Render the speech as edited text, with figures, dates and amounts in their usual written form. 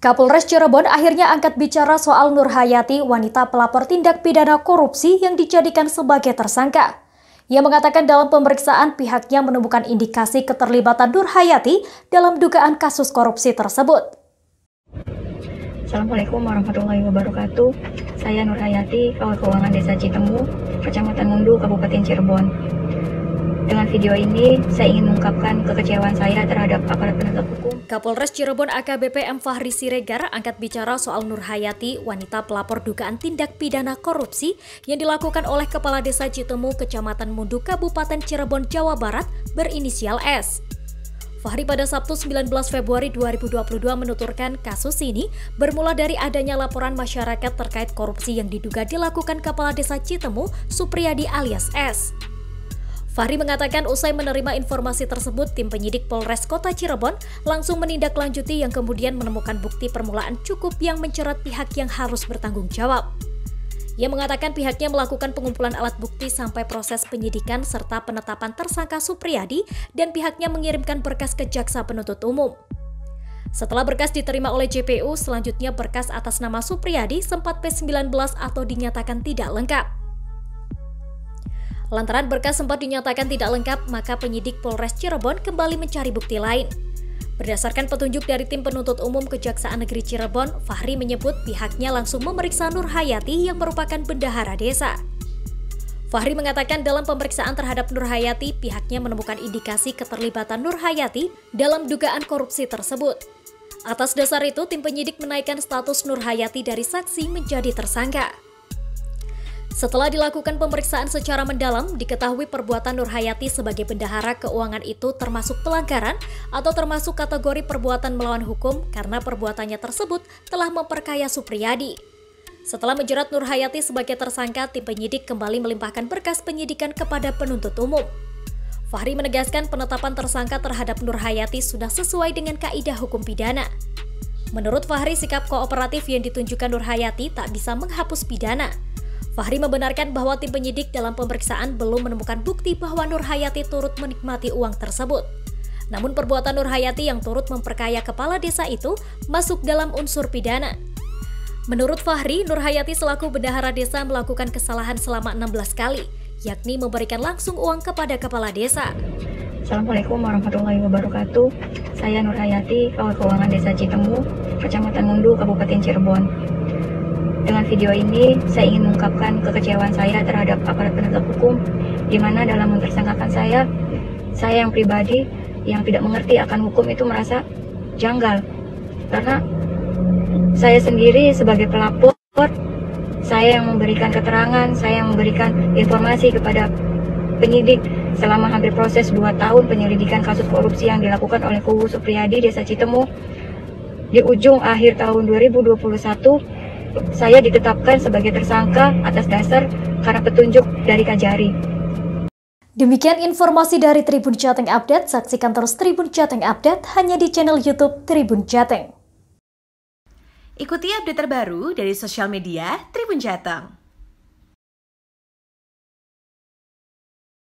Kapolres Cirebon akhirnya angkat bicara soal Nur Hayati, wanita pelapor tindak pidana korupsi yang dijadikan sebagai tersangka. Ia mengatakan dalam pemeriksaan pihaknya menemukan indikasi keterlibatan Nur Hayati dalam dugaan kasus korupsi tersebut. Assalamualaikum warahmatullahi wabarakatuh. Saya Nur Hayati, Kawal Keuangan Desa Citemu, Kecamatan Mundu, Kabupaten Cirebon. Dengan video ini, saya ingin mengungkapkan kekecewaan saya terhadap aparat penegak hukum. Kapolres Cirebon AKBP M. Fahri Siregar angkat bicara soal Nur Hayati, wanita pelapor dugaan tindak pidana korupsi yang dilakukan oleh Kepala Desa Citemu, Kecamatan Mundu, Kabupaten Cirebon, Jawa Barat, berinisial S. Fahri pada Sabtu 19 Februari 2022 menuturkan kasus ini bermula dari adanya laporan masyarakat terkait korupsi yang diduga dilakukan Kepala Desa Citemu, Supriyadi alias S. Fahri mengatakan usai menerima informasi tersebut, tim penyidik Polres Kota Cirebon langsung menindaklanjuti yang kemudian menemukan bukti permulaan cukup yang mencerat pihak yang harus bertanggung jawab. Ia mengatakan pihaknya melakukan pengumpulan alat bukti sampai proses penyidikan serta penetapan tersangka Supriyadi dan pihaknya mengirimkan berkas ke Jaksa Penuntut Umum. Setelah berkas diterima oleh JPU, selanjutnya berkas atas nama Supriyadi sempat P19 atau dinyatakan tidak lengkap. Lantaran berkas sempat dinyatakan tidak lengkap, maka penyidik Polres Cirebon kembali mencari bukti lain. Berdasarkan petunjuk dari tim penuntut umum Kejaksaan Negeri Cirebon, Fahri menyebut pihaknya langsung memeriksa Nur Hayati yang merupakan bendahara desa. Fahri mengatakan dalam pemeriksaan terhadap Nur Hayati, pihaknya menemukan indikasi keterlibatan Nur Hayati dalam dugaan korupsi tersebut. Atas dasar itu, tim penyidik menaikkan status Nur Hayati dari saksi menjadi tersangka. Setelah dilakukan pemeriksaan secara mendalam, diketahui perbuatan Nur Hayati sebagai bendahara keuangan itu termasuk pelanggaran atau termasuk kategori perbuatan melawan hukum karena perbuatannya tersebut telah memperkaya Supriyadi. Setelah menjerat Nur Hayati sebagai tersangka, tim penyidik kembali melimpahkan berkas penyidikan kepada penuntut umum. Fahri menegaskan penetapan tersangka terhadap Nur Hayati sudah sesuai dengan kaidah hukum pidana. Menurut Fahri, sikap kooperatif yang ditunjukkan Nur Hayati tak bisa menghapus pidana. Fahri membenarkan bahwa tim penyidik dalam pemeriksaan belum menemukan bukti bahwa Nur Hayati turut menikmati uang tersebut. Namun perbuatan Nur Hayati yang turut memperkaya kepala desa itu masuk dalam unsur pidana. Menurut Fahri, Nur Hayati selaku bendahara desa melakukan kesalahan selama 16 kali, yakni memberikan langsung uang kepada kepala desa. Assalamualaikum warahmatullahi wabarakatuh. Saya Nur Hayati, Kawal Keuangan Desa Citemu, Kecamatan Mundu, Kabupaten Cirebon. Dengan video ini, saya ingin mengungkapkan kekecewaan saya terhadap aparat penegak hukum, di mana dalam mempersangkakan saya yang pribadi yang tidak mengerti akan hukum itu merasa janggal. Karena saya sendiri sebagai pelapor, saya yang memberikan keterangan, saya yang memberikan informasi kepada penyidik selama hampir proses 2 tahun penyelidikan kasus korupsi yang dilakukan oleh Kubu Supriyadi Desa Citemu. Di ujung akhir tahun 2021, saya ditetapkan sebagai tersangka atas dasar karena petunjuk dari Kajari. Demikian informasi dari Tribun Jateng Update. Saksikan terus Tribun Jateng Update hanya di channel YouTube Tribun Jateng. Ikuti update terbaru dari sosial media Tribun Jateng.